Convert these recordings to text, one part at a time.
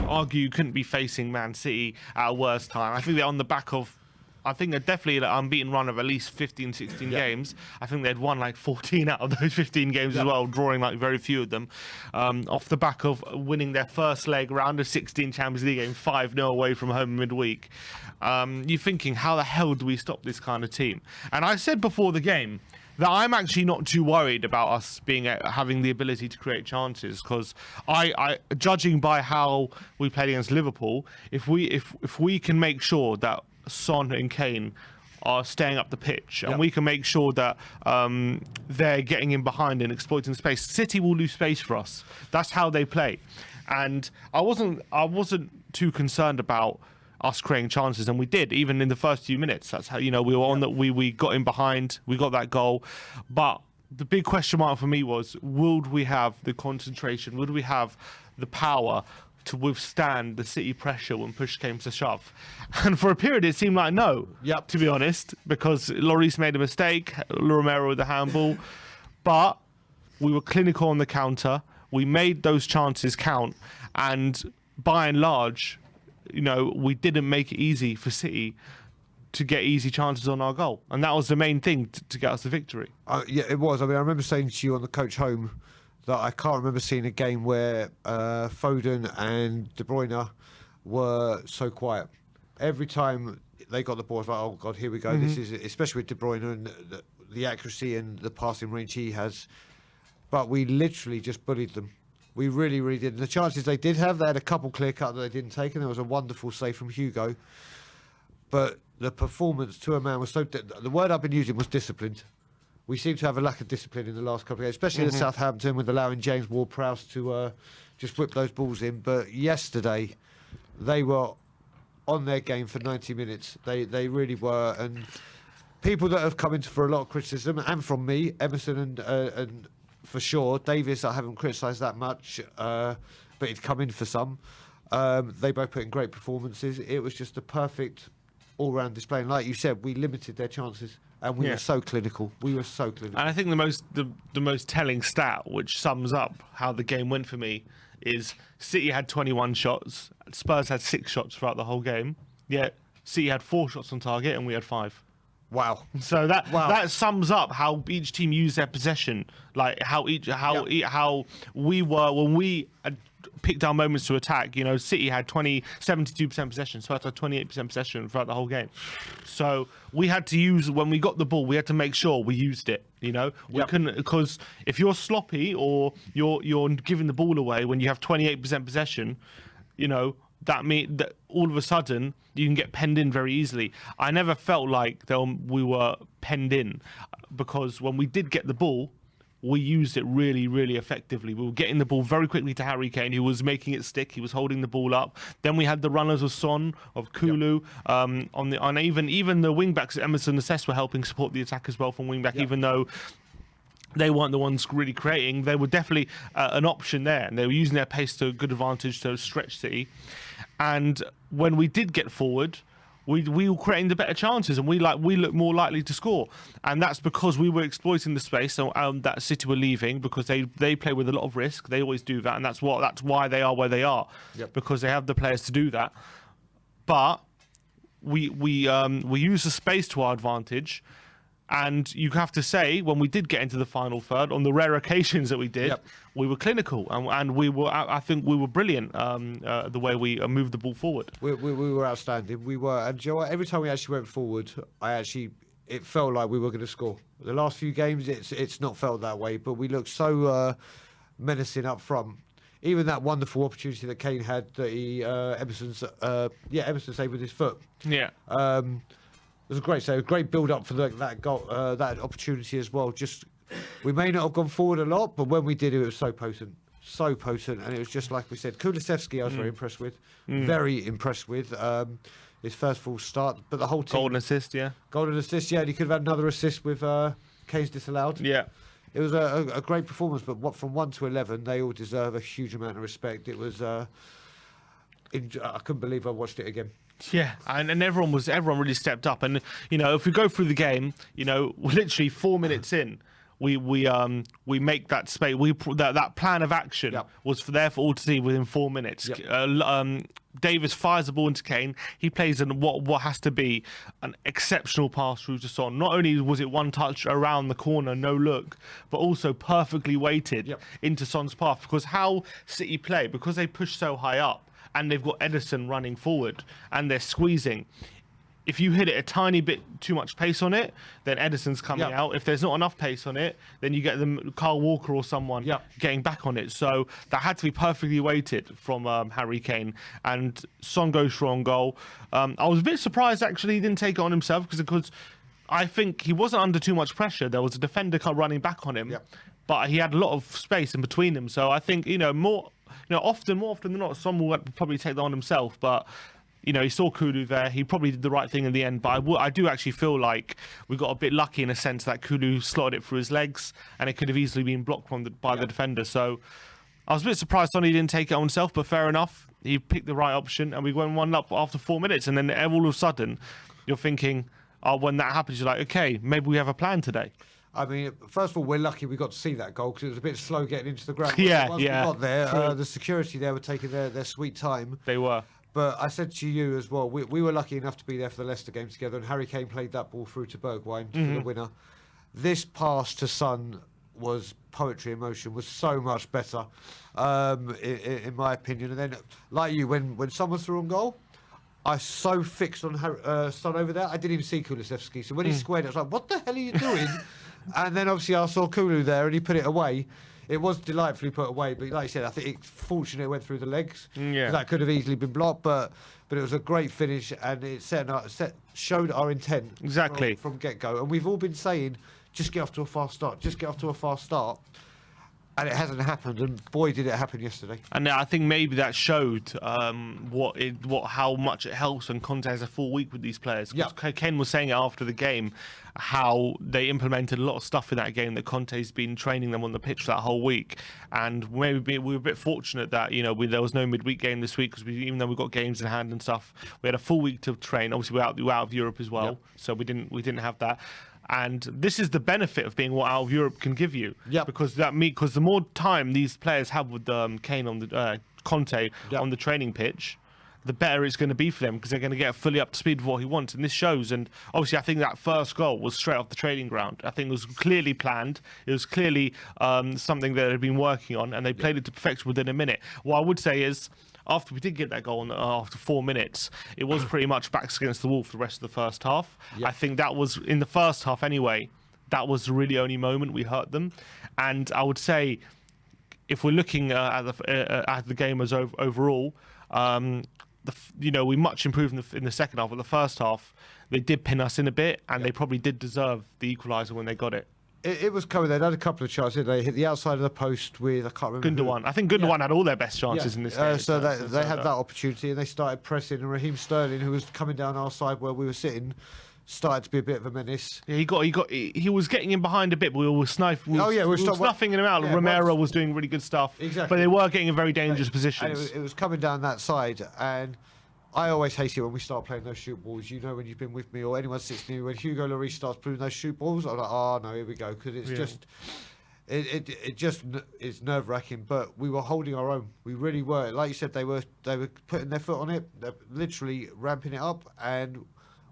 argue you couldn't be facing Man City at a worse time. I think they're on the back of, I think they're definitely an unbeaten run of at least 15, 16 games. I think they'd won like 14 out of those 15 games as well, drawing like very few of them. Off the back of winning their first leg round of 16 Champions League game, 5-0 away from home midweek. You're thinking, how the hell do we stop this kind of team? And I said before the game that I'm actually not too worried about us having the ability to create chances, because I judging by how we played against Liverpool, if we can make sure that Son and Kane are staying up the pitch, and we can make sure that they're getting in behind and exploiting space, City will lose space for us. That's how they play. And I wasn't too concerned about us creating chances, and we did, even in the first few minutes. That's how, we were on that. We got in behind, we got that goal. But the big question mark for me was, would we have the concentration, would we have the power to withstand the City pressure when push came to shove? And for a period it seemed like no, to be honest, because Lloris made a mistake, Romero with the handball, but we were clinical on the counter, we made those chances count, and by and large, we didn't make it easy for City to get easy chances on our goal, and that was the main thing to get us the victory. Yeah, it was. I mean, I remember saying to you on the coach home that I can't remember seeing a game where Foden and De Bruyne were so quiet. Every time they got the ball, I was like, oh God, here we go. This is, especially with De Bruyne and the accuracy and the passing range he has. But we literally just bullied them. We really, really did. And the chances they did have, they had a couple clear cut that they didn't take, and there was a wonderful save from Hugo. But the performance to a man was so... The word I've been using was disciplined. We seem to have a lack of discipline in the last couple of games, especially in Southampton, with allowing James Ward-Prowse to just whip those balls in. But yesterday, they were on their game for 90 minutes. They really were. And people that have come in for a lot of criticism, and from me, Emerson and for sure, Davis, I haven't criticised that much, but he'd come in for some. They both put in great performances. It was just a perfect all-round display. And like you said, we limited their chances. And we were so clinical. We were so clinical. And I think the most telling stat, which sums up how the game went for me, is City had 21 shots. Spurs had 6 shots throughout the whole game. Yet City had 4 shots on target and we had 5. Wow. So that sums up how each team used their possession, like how we were when we picked our moments to attack. City had 72% possession, Spurs had 28% possession throughout the whole game. So we had to use, when we got the ball, we had to make sure we used it. We couldn't, because if you're sloppy or you're giving the ball away when you have 28% possession, that means that all of a sudden you can get penned in very easily. I never felt like we were penned in, because when we did get the ball, we used it really, really effectively. We were getting the ball very quickly to Harry Kane, who was making it stick. He was holding the ball up. Then we had the runners of Son, of Kulu, on even the wing backs. Emerson and Cess were helping support the attack as well from wing back, even though they weren't the ones really creating. They were definitely an option there, and they were using their pace to good advantage to stretch City. And when we did get forward, we were creating the better chances, and we looked more likely to score. And that's because we were exploiting the space that City were leaving, because they play with a lot of risk. They always do that, and that's why they are where they are, because they have the players to do that. But we use the space to our advantage. And you have to say, when we did get into the final third, on the rare occasions that we did, we were clinical, and we were. I think we were brilliant. The way we moved the ball forward, we were outstanding. We were, and you know what? Every time we actually went forward, it felt like we were going to score. The last few games, it's not felt that way, but we looked so menacing up front. Even that wonderful opportunity that Kane had, that Emerson saved with his foot. Yeah. It was a great save, great build-up for that goal, that opportunity as well. Just, we may not have gone forward a lot, but when we did, it was so potent, and it was just like we said. Kulusevski, I was very impressed with, very impressed with his first full start. But the whole team, golden assist, and he could have had another assist with Kane's disallowed. Yeah, it was a great performance. But from 1 to 11, they all deserve a huge amount of respect. It was, I couldn't believe I watched it again. Yeah, and everyone really stepped up. And if we go through the game, literally 4 minutes in, we make that space. That plan of action was there for all to see within 4 minutes. Davis fires the ball into Kane. He plays in what has to be an exceptional pass through to Son. Not only was it one touch around the corner, no look, but also perfectly weighted into Son's path. Because how City play, because they push so high up and they've got Ederson running forward and they're squeezing. If you hit it a tiny bit too much pace on it, then Ederson's coming out. If there's not enough pace on it, then you get them Kyle Walker or someone getting back on it. So that had to be perfectly weighted from Harry Kane. And Son goes for on goal. I was a bit surprised actually he didn't take it on himself because I think he wasn't under too much pressure. There was a defender running back on him, but he had a lot of space in between them. So I think more often than not, Son will probably take that on himself, but. He saw Kulu there. He probably did the right thing in the end. But I do actually feel like we got a bit lucky in a sense that Kulu slotted it through his legs and it could have easily been blocked by the defender. So I was a bit surprised Sonny didn't take it on himself, but fair enough. He picked the right option and we went 1-up after 4 minutes. And then all of a sudden, you're thinking, when that happens, you're like, okay, maybe we have a plan today. I mean, first of all, we're lucky we got to see that goal because it was a bit slow getting into the ground. Once we got there, the security there were taking their sweet time. They were. But I said to you as well, we were lucky enough to be there for the Leicester game together, and Harry Kane played that ball through to Bergwijn for the winner. This pass to Son was poetry in motion, was so much better, in my opinion. And then, like you, when someone threw on goal, I was so fixed on Son over there, I didn't even see Kulusevski. So when he squared it, I was like, what the hell are you doing? And then obviously I saw Kulu there, and he put it away. It was delightfully put away, but like I said, I think it's fortunate it went through the legs. That could have easily been blocked, but it was a great finish, and it showed our intent from get-go. And we've all been saying, just get off to a fast start. And it hasn't happened, and boy, did it happen yesterday. And I think maybe that showed how much it helps when Conte has a full week with these players. Ken was saying it after the game, how they implemented a lot of stuff in that game that Conte's been training them on the pitch that whole week. And maybe we were a bit fortunate that there was no midweek game this week because even though we got games in hand and stuff, we had a full week to train. Obviously, we're out of Europe as well, so we didn't have that. And this is the benefit of being out of Europe can give you, because the more time these players have with Kane on the Conte on the training pitch, the better it's going to be for them because they're going to get fully up to speed with what he wants. And this shows. And obviously, I think that first goal was straight off the training ground. I think it was clearly planned. It was clearly something that they'd been working on, and they played it to perfection within a minute. What I would say is, after we did get that goal after 4 minutes, it was pretty much backs against the wall for the rest of the first half. I think that was, in the first half anyway, that was the really only moment we hurt them. And I would say, if we're looking at the game as overall, we much improved in the second half. But the first half, they did pin us in a bit, and they probably did deserve the equaliser when they got it. It was covered. They had a couple of chances. They hit the outside of the post with, I can't remember. Gundogan. I think Gundogan had all their best chances in this game. So they had that opportunity, and they started pressing. And Raheem Sterling, who was coming down our side where we were sitting, started to be a bit of a menace. Yeah, he was getting in behind a bit, but we were snuffing him out. Yeah, Romero was doing really good stuff. Exactly. But they were getting in very dangerous positions. And it was coming down that side, and I always hate it when we start playing those shoot balls. When you've been with me or anyone sits near you, when Hugo Lloris starts putting those shoot balls, I'm like, oh no, here we go, because it's just, it just is nerve wracking. But we were holding our own. We really were. Like you said, they were putting their foot on it, they're literally ramping it up, and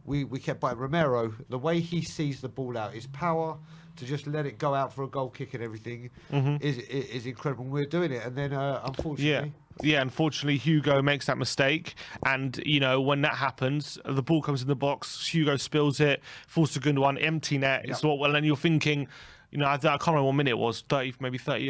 we kept biting. Romero, the way he sees the ball out, his power to just let it go out for a goal kick and everything is incredible. We're doing it, and then unfortunately. Yeah, unfortunately, Hugo makes that mistake. And, when that happens, the ball comes in the box, Hugo spills it, falls to Gundogan, empty net. It's well, and you're thinking, I can't remember what minute it was, 30th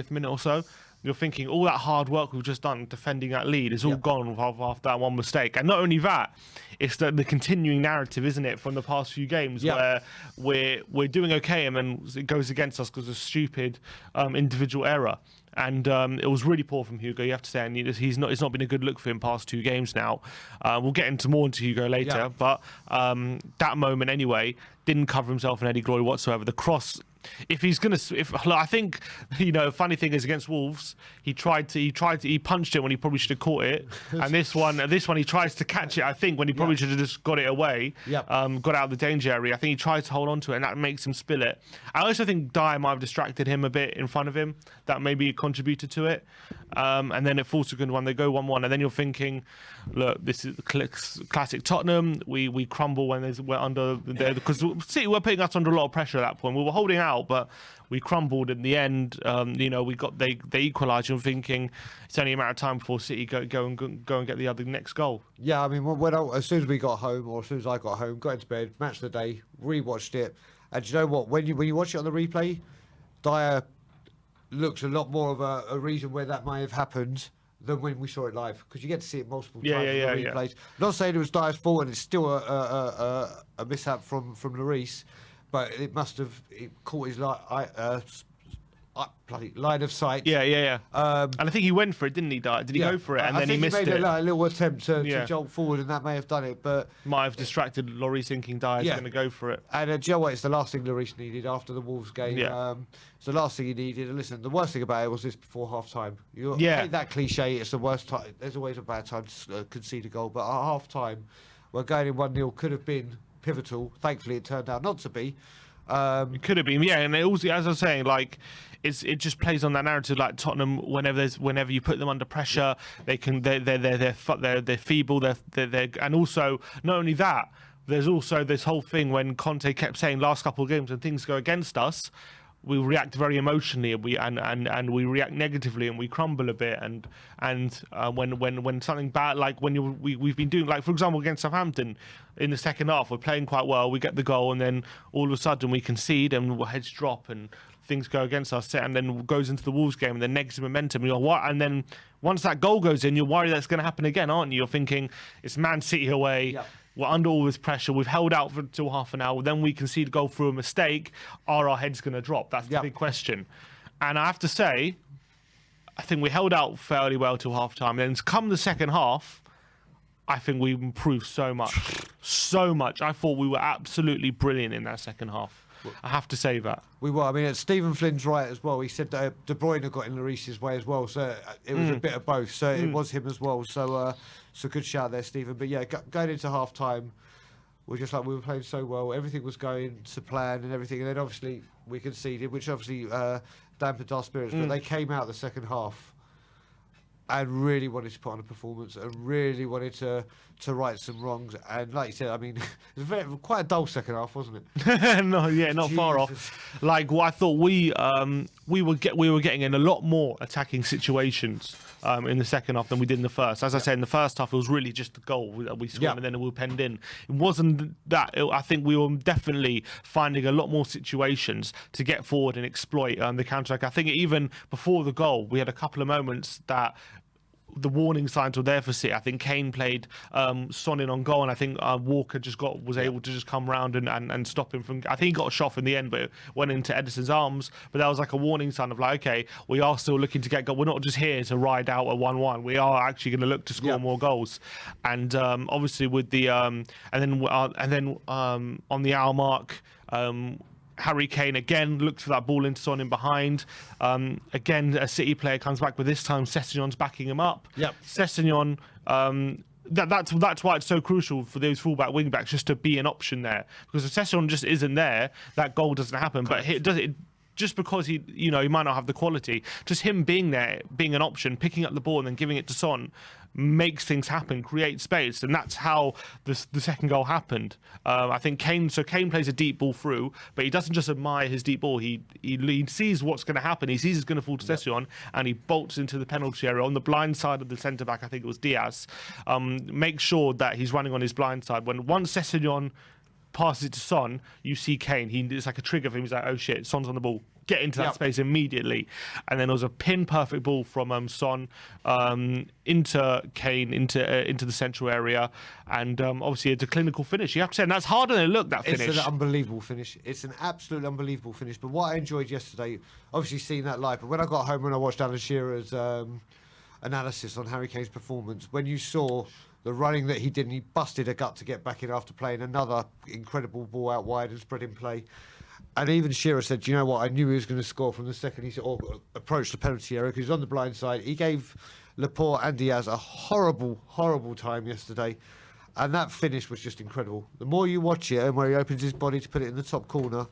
minute or so. You're thinking all that hard work we've just done defending that lead is all gone after that one mistake. And not only that, it's the continuing narrative, isn't it, from the past few games where we're doing okay and then it goes against us because of stupid individual error. And it was really poor from Hugo, you have to say. And it's not been a good look for him past 2 games now. We'll get into Hugo later. But that moment anyway didn't cover himself in any glory whatsoever. The cross, if he's gonna, if look, I think funny thing is against Wolves, he punched it when he probably should have caught it, and this one he tries to catch it. I think when he probably should have just got it away, got out of the danger area. I think he tries to hold on to it, and that makes him spill it. I also think Dyer might have distracted him a bit in front of him. That maybe contributed to it, and then it falls to a good one. They go 1-1, and then you're thinking, look, this is classic Tottenham. We crumble when we're under there because City were putting us under a lot of pressure at that point. We were holding out, but we crumbled in the end. They equalised. You're thinking it's only a matter of time before City go and get the next goal. Yeah, I mean, as soon as we got home, or as soon as I got home, got into bed, match of the day, rewatched it, and do you know what? When you watch it on the replay, Dyer looks a lot more of a reason where that may have happened than when we saw it live, because you get to see it multiple times in the replays. Not saying it was Dyer's fault, and it's still a mishap from Lloris, but it must have caught his bloody line of sight. And I think he went for it, didn't he, Dyer? Did he go for it? And then he missed it. I think he made a little attempt to jolt forward, and that may have done it, but might have distracted Lloris thinking Dyer's going to go for it. And do you know what? It's the last thing Lloris needed after the Wolves game. It's the last thing he needed. And listen, the worst thing about it was this before half time. You hate that cliche. It's the worst time. There's always a bad time to concede a goal, but at half time, we're going in 1-0, could have been pivotal. Thankfully, it turned out not to be. It could have been, and it also, as I was saying, like it just plays on that narrative. Like Tottenham, whenever you put them under pressure, they're feeble, and also not only that, there's also this whole thing when Conte kept saying last couple of games when things go against us, we react very emotionally, and we react negatively, and we crumble a bit. And when something bad, like we've been doing, like for example against Southampton in the second half, we're playing quite well, we get the goal, and then all of a sudden we concede and heads drop and things go against us, and then goes into the Wolves game and then negative momentum. You're what? And then once that goal goes in, you're worried that's going to happen again, aren't you? You're thinking it's Man City away. Yep. We're under all this pressure. We've held out for until half an hour. Then we concede a goal through a mistake. Are our heads going to drop? That's the big question. And I have to say, I think we held out fairly well till half time. Then come the second half, I think we improved so much. So much. I thought we were absolutely brilliant in that second half. I have to say that. We were. I mean, Stephen Flynn's right as well. He said that De Bruyne got in Lloris's way as well. So it was a bit of both. So it was him as well. So good shout there, Stephen. But yeah, going into half time, we were playing so well. Everything was going to plan and everything. And then obviously we conceded, which obviously dampened our spirits. But they came out the second half and really wanted to put on a performance and really wanted to right some wrongs. And like you said, I mean, it was quite a dull second half, wasn't it? Not far off. Like, I thought we were getting in a lot more attacking situations in the second half than we did in the first. As I said, in the first half, it was really just the goal that we scored and then we were penned in. It wasn't that. I think we were definitely finding a lot more situations to get forward and exploit the counter-attack. I think even before the goal, we had a couple of moments that the warning signs were there for City. I think Kane played Son in on goal, and I think Walker was able to just come round and stop him from. I think he got a shot in the end, but it went into Edison's arms. But that was like a warning sign of like, okay, we are still looking to get goal. We're not just here to ride out a 1-1. We are actually going to look to score more goals. And obviously with the and then on the hour mark. Harry Kane again looked for that ball into Son in behind. Again, a City player comes back, but this time Sessegnon's backing him up. Sessegnon, that's why it's so crucial for those fullback wingbacks just to be an option there, because if Sessegnon just isn't there, that goal doesn't happen. But just because he might not have the quality, just him being there, being an option, picking up the ball and then giving it to Son, makes things happen, creates space, and that's how the second goal happened. I think Kane plays a deep ball through, but he doesn't just admire his deep ball. He sees what's going to happen. He sees it's going to fall to Sessegnon, and he bolts into the penalty area on the blind side of the centre back. I think it was Diaz. Make sure that he's running on his blind side. Once Sessegnon passes it to Son, you see Kane. It's like a trigger for him. He's like, oh shit, Son's on the ball. Get into that space immediately. And then there was a pin-perfect ball from Son into Kane, into the central area. And obviously it's a clinical finish. You have to say, and that's harder than it looked, that finish. It's an unbelievable finish. It's an absolutely unbelievable finish. But what I enjoyed yesterday, obviously seeing that live, but when I got home and I watched Alan Shearer's analysis on Harry Kane's performance, when you saw the running that he did, and he busted a gut to get back in after playing another incredible ball out wide and spreading play. And even Shearer said, "Do you know what? I knew he was going to score from the second he sort of approached the penalty area because he's on the blind side." He gave Laporte and Diaz a horrible, horrible time yesterday. And that finish was just incredible. The more you watch it and where he opens his body to put it in the top corner,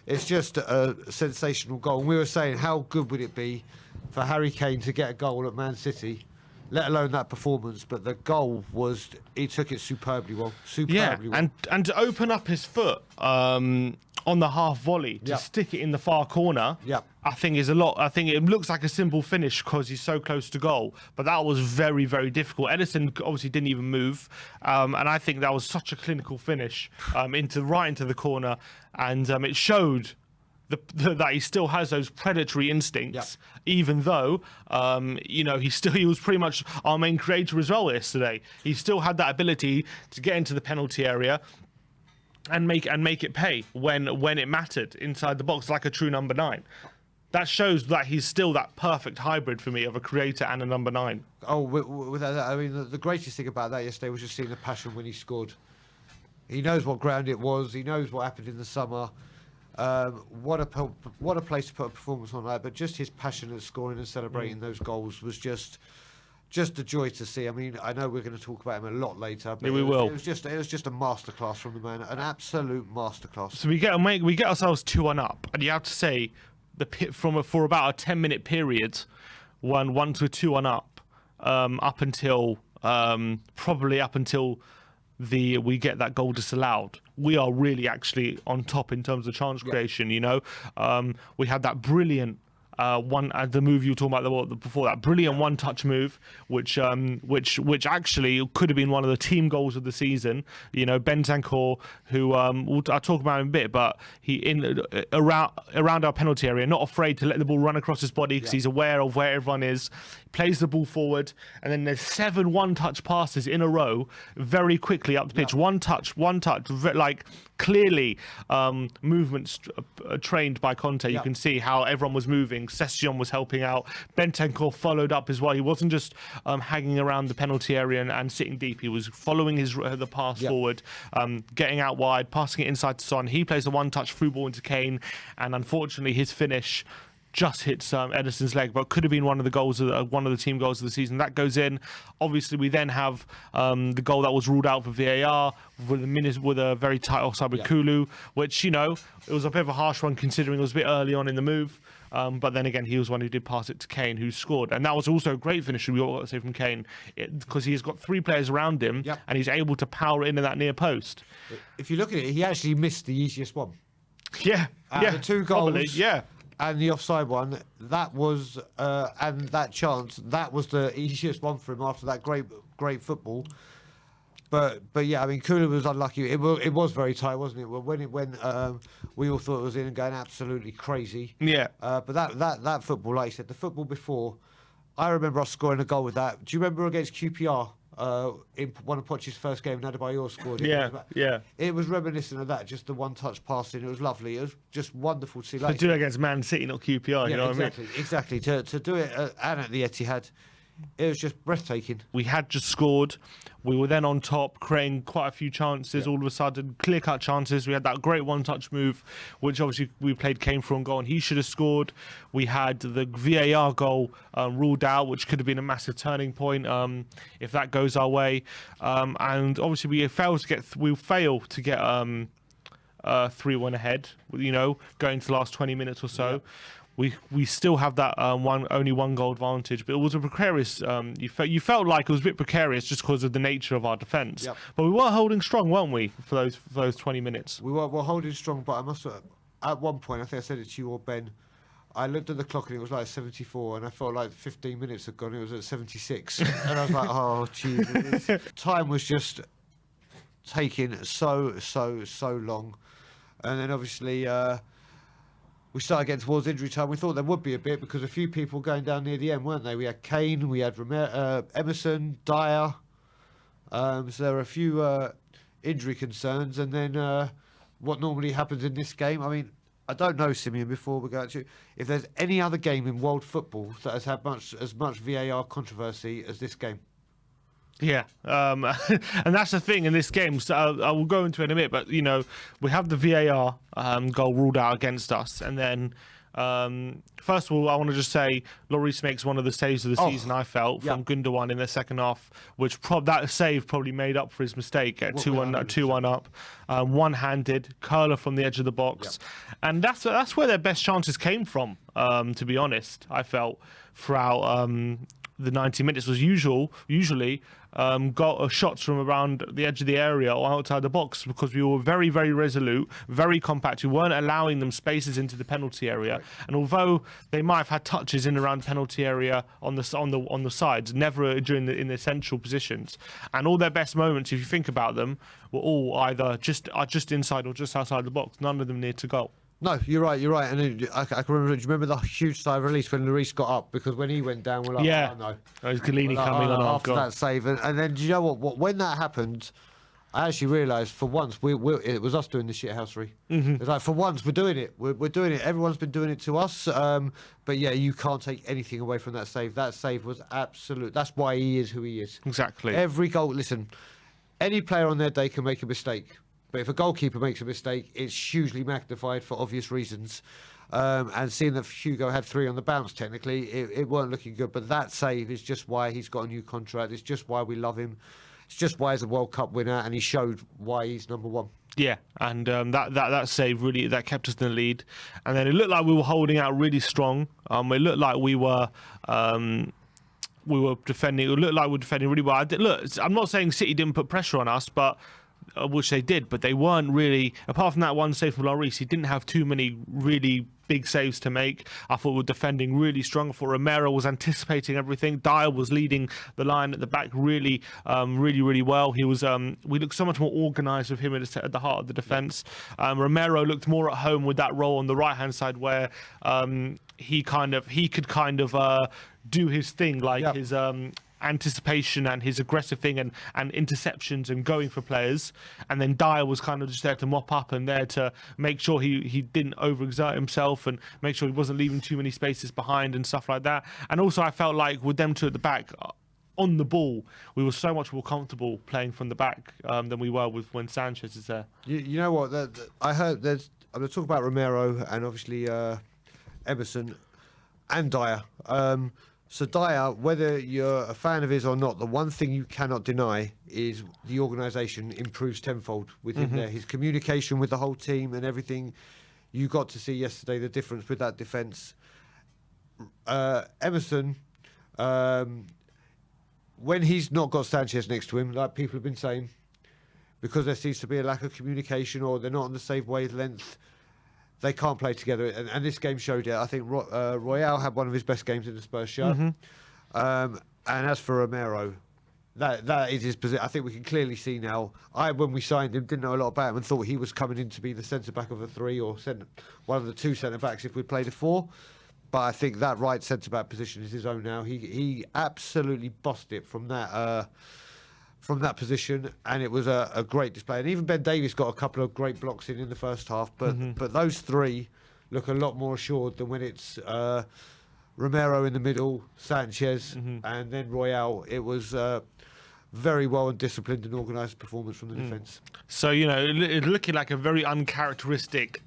it's just a sensational goal. And we were saying, how good would it be for Harry Kane to get a goal at Man City, let alone that performance. But the goal was, he took it superbly well. Superbly well. And to open up his foot on the half volley, to stick it in the far corner, I think is a lot. I think it looks like a simple finish because he's so close to goal, but that was very, very difficult. Ederson obviously didn't even move, and I think that was such a clinical finish right into the corner, and it showed that he still has those predatory instincts, even though he was pretty much our main creator as well yesterday. He still had that ability to get into the penalty area and make it pay when it mattered inside the box, like a true number 9. That shows that he's still that perfect hybrid for me of a creator and a number 9. Oh, without that, I mean, the greatest thing about that yesterday was just seeing the passion when he scored. He knows what ground it was. He knows what happened in the summer. What a place to put a performance on that. But just his passion at scoring and celebrating those goals was just a joy to see. I mean, I know we're going to talk about him a lot later, but we will. It was just a masterclass from the man, an absolute masterclass. So we get ourselves 2-1 up, and you have to say for about a 10-minute period, once we're 2-1 up, up until we get that goal disallowed, we are really actually on top in terms of chance creation. You know, we had that brilliant. The move you were talking about before, that brilliant one-touch move, which actually could have been one of the team goals of the season. You know, Bentancur, who I'll talk about in a bit, but around our penalty area, not afraid to let the ball run across his body because he's aware of where everyone is. Plays the ball forward, and then there's 7 one-touch passes in a row, very quickly up the pitch. One touch, like clearly movements trained by Conte. You can see how everyone was moving. Session was helping out. Bentancur followed up as well. He wasn't just hanging around the penalty area and sitting deep. He was following the pass forward, getting out wide, passing it inside to Son. He plays a one-touch through ball into Kane, and unfortunately his finish just hits Ederson's leg, but could have been one of the team goals of the season. That goes in. Obviously, we then have the goal that was ruled out for VAR with a very tight offside with Kulu, which, you know, it was a bit of a harsh one considering it was a bit early on in the move. But then again, he was one who did pass it to Kane, who scored. And that was also a great finish, we got to say, from Kane, because he's got 3 players around him, and he's able to power it into that near post. If you look at it, he actually missed the easiest one. The 2 goals. Probably, and the offside one, that was, and that chance, that was the easiest one for him after that great football. But yeah, I mean, Kula was unlucky. It was very tight, wasn't it? Well, when we all thought it was in and going absolutely crazy. Yeah. But that football, like you said, the football before, I remember us scoring a goal with that. Do you remember against QPR? In one of Poch's first game, Adebayor scored it. It was reminiscent of that, just the one-touch passing. It was lovely. It was just wonderful to see. Like, to do it against Man City, not QPR, you know what I mean? Exactly. To do it and at the Etihad, it was just breathtaking. We had just scored. We were then on top, creating quite a few chances. All of a sudden, clear-cut chances. We had that great one-touch move, which obviously we played Kane for on goal, and he should have scored. We had the VAR goal ruled out, which could have been a massive turning point if that goes our way. And obviously, we fail to get 3-1 ahead. You know, going to the last 20 minutes or so. We still have that only 1 goal advantage, but it was a precarious. You felt like it was a bit precarious just because of the nature of our defence. But we were holding strong, weren't we, for those 20 minutes? We were holding strong, but I must at one point, I think I said it to you or Ben, I looked at the clock and it was like 74, and I felt like 15 minutes had gone. It was at 76, and I was like, oh Jesus! Time was just taking so long, and then obviously. We started getting towards injury time. We thought there would be a bit because a few people going down near the end, weren't they? We had Kane, we had Emerson, Dyer. So there were a few injury concerns. And then what normally happens in this game, I mean, I don't know, Simeon, before we go to if there's any other game in world football that has had as much VAR controversy as this game. Yeah, and that's the thing in this game. So I will go into it in a bit, but you know, we have the VAR goal ruled out against us, and then first of all, I want to just say Lloris makes one of the saves of the season. I felt from Gundogan in the second half, which that save probably made up for his mistake at 2-1 up, one-handed curler from the edge of the box, and that's where their best chances came from. To be honest, I felt throughout the 90 minutes was usually got shots from around the edge of the area or outside the box, because we were very, very resolute, very compact. We weren't allowing them spaces into the penalty area. Right. And although they might have had touches in and around the penalty area on the sides, never in the central positions. And all their best moments, if you think about them, were all either just inside or just outside the box. None of them near to goal. No, you're right. And then I can remember. Do you remember the huge sigh of release when Lloris got up? Because when he went down, we're like, oh no. It was Galini coming on after that save. And then, do you know what? When that happened, I actually realised for once it was us doing the shithousery. It's like, for once we're doing it. We're doing it. Everyone's been doing it to us. But yeah, you can't take anything away from that save. That save was absolute. That's why he is who he is. Exactly. Every goal. Listen, any player on their day can make a mistake. But if a goalkeeper makes a mistake, it's hugely magnified for obvious reasons. And seeing that Hugo had 3 on the bounce, technically, it weren't looking good. But that save is just why he's got a new contract. It's just why we love him. It's just why he's a World Cup winner, and he showed why he's number one. Yeah, and that save really kept us in the lead. And then it looked like we were holding out really strong. It looked like we were defending. It looked like we were defending really well. I'm not saying City didn't put pressure on us, but which they did, but they weren't really, apart from that one save from Lloris, he didn't have too many really big saves to make. I thought we were defending really strong. I thought Romero was anticipating everything. Dyer was leading the line at the back really well. He was we looked so much more organised with him at the heart of the defence. Romero looked more at home with that role on the right hand side, where he could kind of do his thing, like his anticipation and his aggressive thing and interceptions and going for players. And then Dyer was kind of just there to mop up and there to make sure he didn't overexert himself and make sure he wasn't leaving too many spaces behind and stuff like that. And also I felt like with them two at the back on the ball, we were so much more comfortable playing from the back than we were with when Sanchez is there. You know what, I heard I'm going to talk about Romero and obviously Emerson and Dyer. So Dyer, whether you're a fan of his or not, the one thing you cannot deny is the organisation improves tenfold with him there. His communication with the whole team and everything. You got to see yesterday the difference with that defence. Emerson, when he's not got Sanchez next to him, like people have been saying, because there seems to be a lack of communication or they're not on the same wavelength, they can't play together, and this game showed it. I think Royale had one of his best games in the Spurs shirt. And as for Romero, that is his position. I think we can clearly see now. When we signed him, didn't know a lot about him and thought he was coming in to be the centre-back of a 3 or one of the 2 centre-backs if we played a 4. But I think that right centre-back position is his own now. He absolutely bossed it from that position, and it was a great display. And even Ben Davies got a couple of great blocks in the first half, but those 3 look a lot more assured than when it's Romero in the middle, Sanchez, and then Royale. It was very well and disciplined and organised performance from the defence. So, you know, it's looking like a very uncharacteristic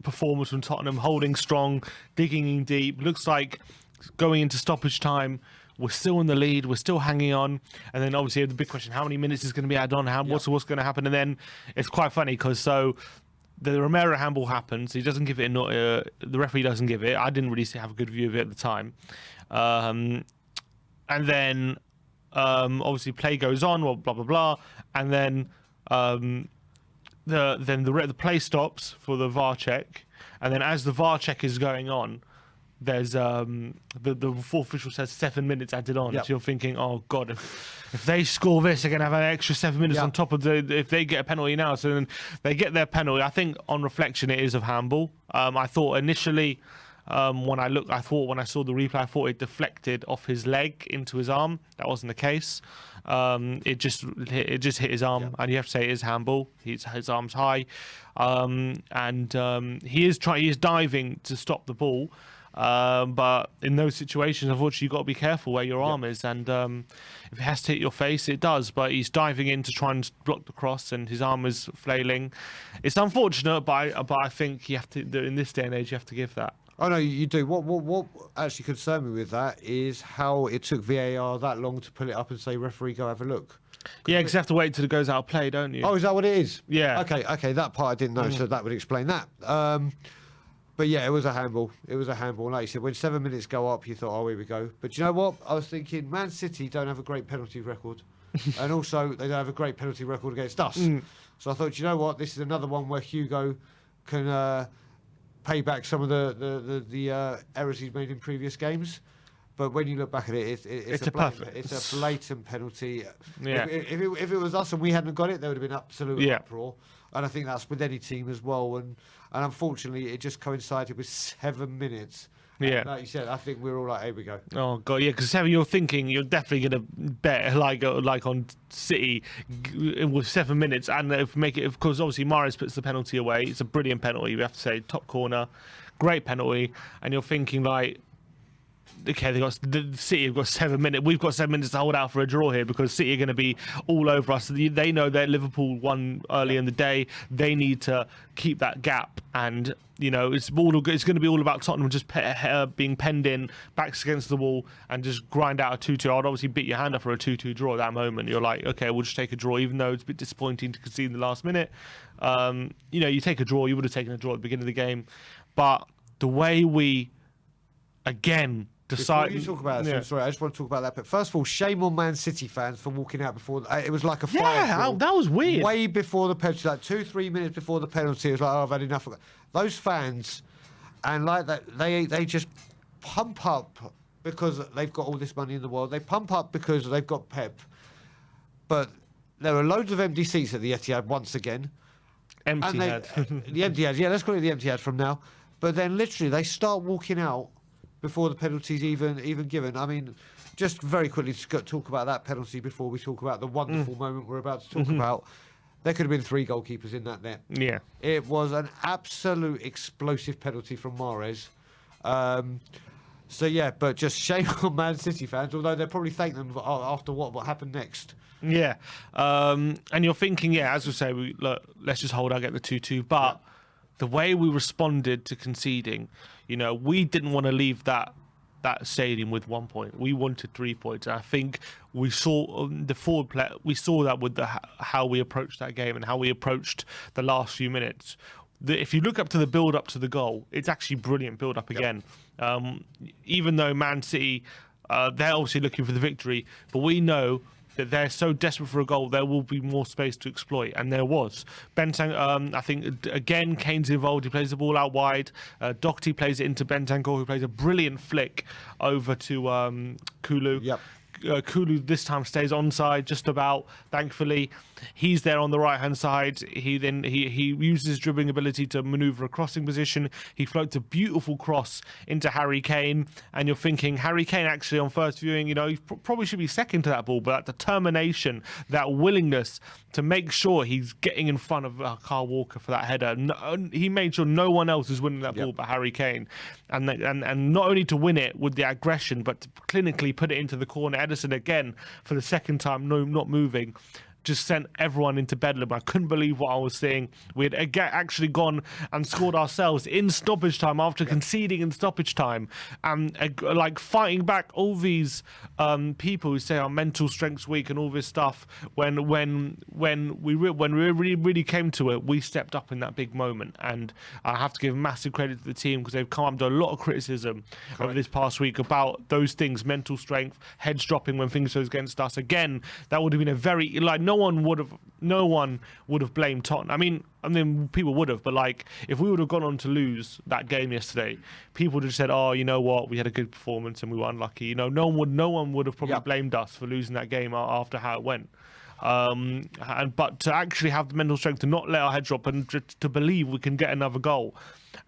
performance from Tottenham, holding strong, digging in deep. Looks like going into stoppage time, we're still in the lead, we're still hanging on, and then obviously the big question: how many minutes is going to be added on? What's going to happen? And then it's quite funny because the Romero handball happens. He doesn't give it. The referee doesn't give it. I didn't really have a good view of it at the time. And then obviously play goes on, or blah blah blah, and then the play stops for the VAR check, and then as the VAR check is going on, there's the fourth official says 7 minutes added on. So you're thinking, oh god, if they score this, they're gonna have an extra 7 minutes on top of if they get a penalty now. So then they get their penalty. I think on reflection it is of handball. I thought initially when I saw the replay, I thought it deflected off his leg into his arm. That wasn't the case. It just hit his arm, and you have to say it is handball. His arm's high, and he is diving to stop the ball. But in those situations, unfortunately, you've got to be careful where your arm is, and if it has to hit your face, it does. But he's diving in to try and block the cross, and his arm is flailing. It's unfortunate, but I think you have to, in this day and age, you have to give that. Oh no, you do. What actually concerned me with that is how it took VAR that long to pull it up and say, referee, go have a look. Yeah, because you have to wait till it goes out of play, don't you? Oh, is that what it is? Yeah. Okay, that part I didn't know, so that would explain that. But yeah, it was a handball. It was a handball. Like you said, when 7 minutes go up, you thought, oh, here we go. But you know what? I was thinking, Man City don't have a great penalty record. And also, they don't have a great penalty record against us. So I thought, you know what? This is another one where Hugo can pay back some of the errors he's made in previous games. But when you look back at it, it's a blatant penalty. Yeah. If it was us and we hadn't got it, there would have been absolute uproar. And I think that's with any team as well. And unfortunately, it just coincided with 7 minutes. Yeah. And like you said, I think we're all like, here we go. Oh god, yeah, because you're thinking you're definitely gonna bet like on City with 7 minutes, and if make it, of course, obviously Mahrez puts the penalty away. It's a brilliant penalty. We have to say, top corner, great penalty, and you're thinking like, okay, the City have got 7 minutes. We've got 7 minutes to hold out for a draw here because City are going to be all over us. They know that Liverpool won early in the day. They need to keep that gap, and it's going to be all about Tottenham just being penned in, backs against the wall, and just grind out a 2-2. I'd obviously beat your hand up for a 2-2 draw at that moment. You're like, okay, we'll just take a draw, even though it's a bit disappointing to concede in the last minute. You take a draw. You would have taken a draw at the beginning of the game, but the way we again. Before you talk about it, sorry, I just want to talk about that. But first of all, shame on Man City fans for walking out before. It was like a fire drill. That was weird. Way before the penalty, like 2-3 minutes before the penalty, it was like, oh, I've had enough of it. Those fans, and like that, they just pump up because they've got all this money in the world. They pump up because they've got Pep. But there are loads of empty seats at the Etihad once again. The Etihad, yeah, let's call it the Etihad from now. But then literally they start walking out before the penalty's even given. I mean, just very quickly to talk about that penalty before we talk about the wonderful moment we're about to talk about. There could have been 3 goalkeepers in that net. Yeah. It was an absolute explosive penalty from Mahrez. So, yeah, but just shame on Man City fans, although they'll probably thank them after what happened next. Yeah. And you're thinking, as we say, look, let's just hold out, get the 2-2. But the way we responded to conceding, we didn't want to leave that stadium with 1 point. We wanted 3 points. And I think we saw the forward play. We saw that with how we approached that game and how we approached the last few minutes. If you look up to the build up to the goal, it's actually brilliant build up again. Even though Man City, they're obviously looking for the victory, but we know that they're so desperate for a goal, there will be more space to exploit, and there was. Bentancur, I think, again, Kane's involved. He plays the ball out wide. Doherty plays it into Bentancur, who plays a brilliant flick over to Kulu. Yep. Kulu this time stays onside just about, thankfully. He's there on the right hand side. He uses his dribbling ability to maneuver a crossing position. He floats a beautiful cross into Harry Kane, and you're thinking Harry Kane actually on first viewing, he probably should be second to that ball, but that determination, that willingness to make sure he's getting in front of Kyle Walker for that header. He made sure no one else is winning that ball but Harry Kane, and not only to win it with the aggression, but to clinically put it into the corner. Ederson again for the second time, not moving, just sent everyone into bedlam. I couldn't believe what I was seeing. We had actually gone and scored ourselves in stoppage time after conceding in stoppage time, and like fighting back all these people who say our mental strength's weak and all this stuff. When we really came to it, we stepped up in that big moment, and I have to give massive credit to the team because they've come under a lot of criticism over this past week about those things: mental strength, heads dropping when things goes against us. Again, that would have been a very no one would have blamed Tottenham. I mean, people would have, but like if we would have gone on to lose that game yesterday, people would have said, "Oh, you know what? We had a good performance and we were unlucky." No one would have probably blamed us for losing that game after how it went. But to actually have the mental strength to not let our head drop and to believe we can get another goal,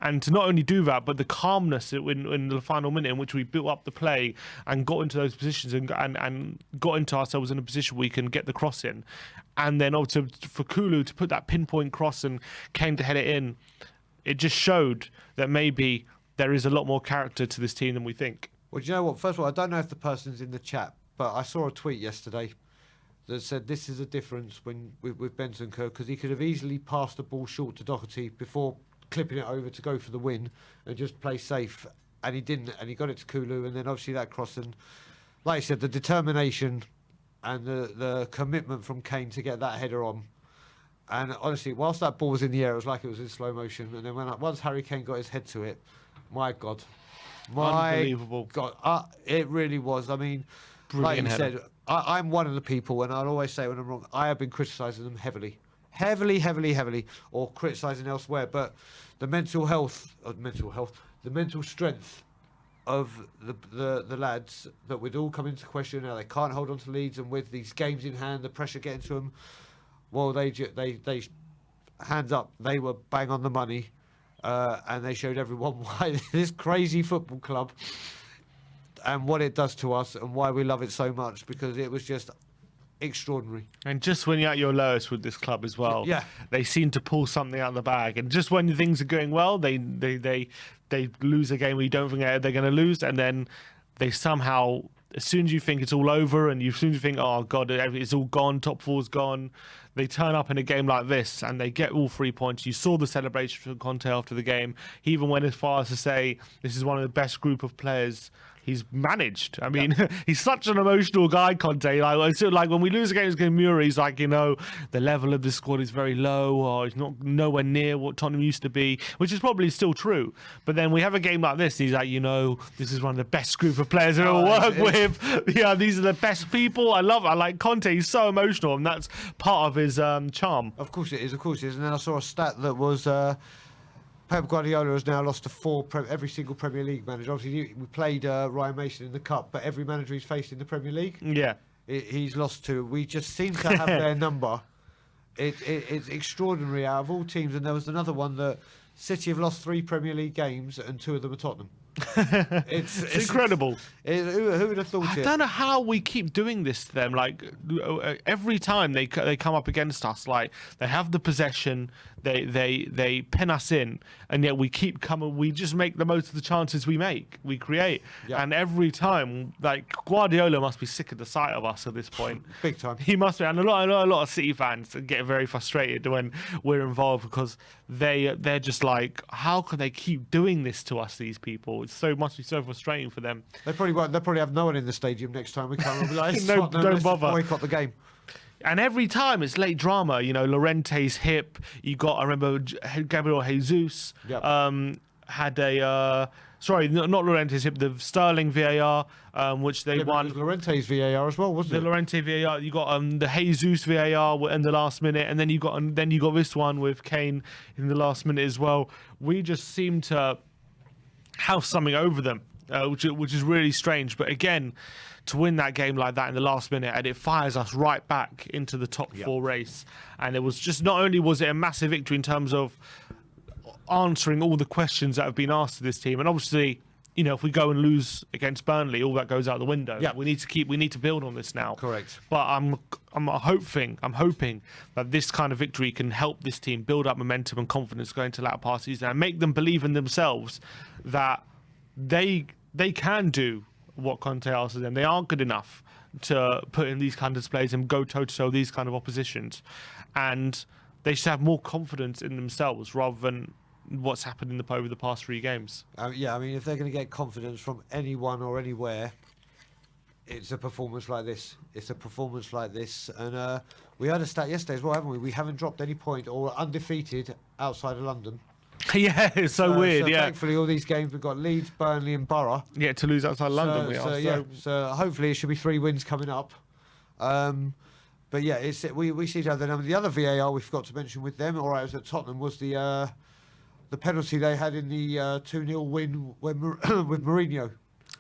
and to not only do that, but the calmness in the final minute in which we built up the play and got into those positions and got into ourselves in a position where we can get the cross in, and then also for Kulu to put that pinpoint cross and Kane to head it in, it just showed that maybe there is a lot more character to this team than we think. Well, do you know what? First of all, I don't know if the person's in the chat, but I saw a tweet yesterday that said this is a difference with Bentancur, because he could have easily passed the ball short to Doherty before clipping it over to go for the win and just play safe, and he didn't, and he got it to Kulu, and then obviously that cross, and like I said, the determination and the commitment from Kane to get that header on. And honestly, whilst that ball was in the air, it was like it was in slow motion, and then once Harry Kane got his head to it, my God, Unbelievable. God, it really was. I mean, Brilliant like you header. said, I'm one of the people, and I'll always say when I'm wrong, I have been criticising them heavily, or criticising elsewhere. But the mental strength of the lads that would all come into question now. They can't hold on to leads, and with these games in hand, the pressure getting to them, well, they hands up, they were bang on the money, and they showed everyone why this crazy football club and what it does to us and why we love it so much, because it was just extraordinary. And just when you're at your lowest with this club as well, Yeah. they seem to pull something out of the bag. And just when things are going well, they lose a game where you don't think they're going to lose, and then they somehow, as soon as you think it's all over, and as soon as you think, oh God, it's all gone, top four's gone, they turn up in a game like this and they get all 3 points. You saw the celebration from Conte after the game. He even went as far as to say this is one of the best group of players he's managed. I mean, he's such an emotional guy, Conte. Like when we lose a game against Murray, he's like, the level of this squad is very low, or it's not nowhere near what Tottenham used to be, which is probably still true. But then we have a game like this, and he's like, this is one of the best group of players I've ever worked with. Yeah, these are the best people. I like Conte. He's so emotional, and that's part of his charm. Of course it is. And then I saw a stat that was Pep Guardiola has now lost to every single Premier League manager. Obviously, we played Ryan Mason in the Cup, but every manager he's faced in the Premier League, he's lost to. We just seem to have their number. It's extraordinary out of all teams. And there was another one that City have lost 3 Premier League games, and 2 of them are Tottenham. It's incredible. Who would have thought I it? don't know how we keep doing this to them. Like every time they come up against us, like they have the possession, they pin us in, and yet we keep coming. We just make the most of the chances we create, and every time, like Guardiola must be sick of the sight of us at this point. Big time. He must be, and a lot of City fans get very frustrated when we're involved, because they're just like, how can they keep doing this to us? These people. Must be so frustrating for them. They probably won't. They'll probably have no one in the stadium next time we come. We'll be like, No, don't bother. Boycott the game. And every time it's late drama. Lorente's hip. You got. I remember Gabriel Jesus had a. Sorry, not Lorente's hip. The Sterling VAR, which they won. It was Lorente's VAR as well, wasn't it? The Lorente VAR. You got the Jesus VAR in the last minute, and then you got this one with Kane in the last minute as well. We just seem to have something over them, which is really strange. But again, to win that game like that in the last minute, and it fires us right back into the top 4 race. And it was just, not only was it a massive victory in terms of answering all the questions that have been asked of this team, and obviously, if we go and lose against Burnley, all that goes out the window. Yeah. We need to build on this now. Correct. But I'm hoping that this kind of victory can help this team build up momentum and confidence going to latter part of the season, and make them believe in themselves that they can do what Conte asks of them. They aren't good enough to put in these kind of displays and go toe-to-toe these kind of oppositions. And they should have more confidence in themselves rather than what's happened over the past 3 games. I mean, if they're going to get confidence from anyone or anywhere, it's a performance like this. And we had a stat yesterday as well, haven't we? We haven't dropped any point or undefeated outside of London. Yeah, it's so weird. Yeah. Thankfully, all these games we've got Leeds, Burnley, and Borough. Yeah, to lose outside London, we are. So hopefully it should be 3 wins coming up. But yeah, we see the number. The other VAR we forgot to mention with them, it was at Tottenham, was the penalty they had in the 2-0 win with Mourinho.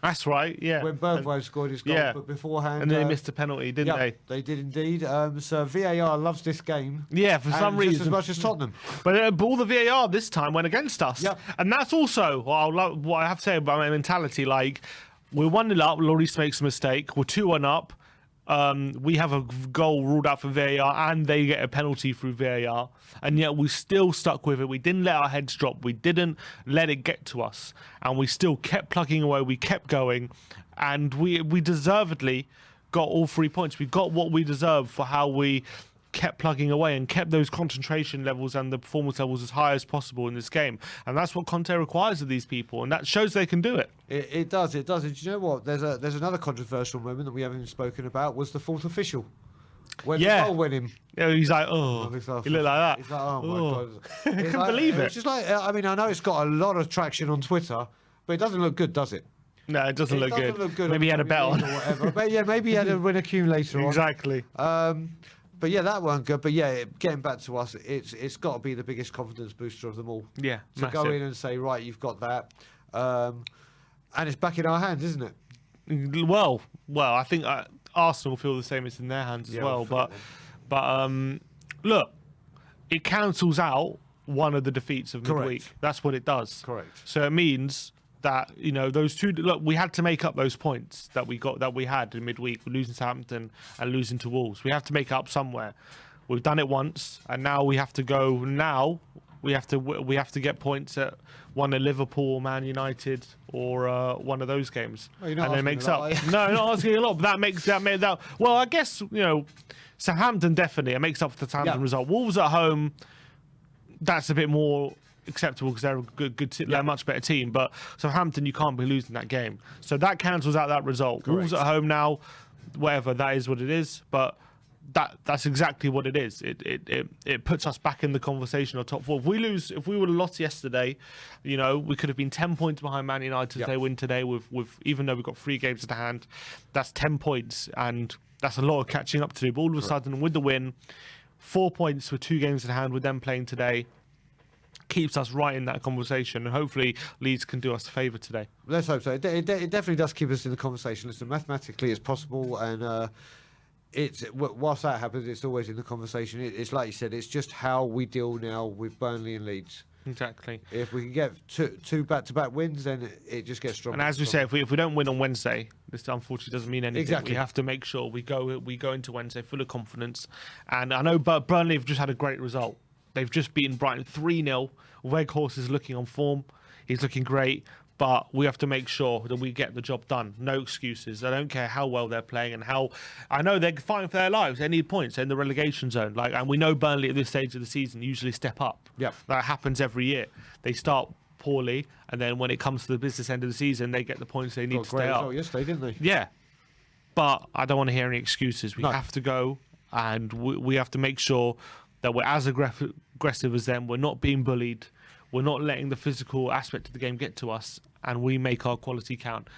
That's right, yeah. When Bergwijn scored his goal, but beforehand... And then they missed a penalty, didn't they? They did indeed. So VAR loves this game. Yeah, for some reason. Just as much as Tottenham. But all the VAR this time went against us. Yep. And that's also what I have to say about my mentality. Like, we're 1-0 up, Lloris makes a mistake. We're 2-1 up. we have a goal ruled out for VAR and they get a penalty through VAR, and yet we still stuck with it. We didn't let our heads drop. We didn't let it get to us, and we still kept plugging away. We kept going, and we deservedly got all 3 points. We got what we deserved for how we kept plugging away and kept those concentration levels and the performance levels as high as possible in this game. And that's what Conte requires of these people, and that shows they can do it. It does. And do you know what? There's another controversial moment that we haven't even spoken about, was the fourth official. When the goal went in. Yeah, he's like, oh, he looked like that. He's like, oh my God. I couldn't believe it. It's just like, I mean, I know it's got a lot of traction on Twitter, but it doesn't look good, does it? No, it doesn't look good. Maybe he had a bet on. Or whatever. But yeah, maybe he had a win accumulator on. Exactly. But yeah, that weren't good. But yeah, getting back to us, it's got to be the biggest confidence booster of them all. Yeah, to massive. go in and say, right, you've got that, and it's back in our hands, isn't it? Well, I think Arsenal feel the same. It's in their hands as well. But look, it cancels out one of the defeats of midweek. Correct. That's what it does. Correct. So it means that, you know, those two, look, we had to make up those points that we had in midweek, losing to Southampton and losing to Wolves. We have to make up somewhere. We've done it once, and now we have to go. Now we have to get points at one of Liverpool, or Man United, or one of those games, and then it makes up. No, not asking a lot, but that made that. Well, I guess, you know, Southampton definitely, it makes up for the Southampton result. Wolves at home, that's a bit more acceptable because they're a good they're a much better team. But Southampton, you can't be losing that game, so that cancels out that result. Correct. Wolves at home now, whatever, that is what it is. But that's exactly what it is. It puts us back in the conversation of top four. If we would have lost yesterday, you know, we could have been 10 points behind Man United if they win today. With even though we've got 3 games at hand, that's 10 points, and that's a lot of catching up to do. But all of a sudden, with the win, 4 points with 2 games at hand, with them playing today, keeps us right in that conversation, and hopefully Leeds can do us a favour today. Let's hope so. It definitely does keep us in the conversation. Listen, mathematically it's possible, and it's whilst that happens, it's always in the conversation. It's like you said, it's just how we deal now with Burnley and Leeds. Exactly. If we can get two back-to-back wins, then it just gets stronger. And as we say, if we don't win on Wednesday, this unfortunately doesn't mean anything. Exactly. We have to make sure we go into Wednesday full of confidence. And I know Burnley have just had a great result. They've just beaten Brighton 3-0. Weghorst is looking on form. He's looking great. But we have to make sure that we get the job done. No excuses. I don't care how well they're playing and how... I know they're fighting for their lives. They need points. They're in the relegation zone. And we know Burnley at this stage of the season usually step up. Yep. That happens every year. They start poorly, and then when it comes to the business end of the season, they get the points they need to stay up. Yesterday, didn't they? Yeah. But I don't want to hear any excuses. We have to go, and we have to make sure that we're as aggressive as them. We're not being bullied. We're not letting the physical aspect of the game get to us, and we make our quality count.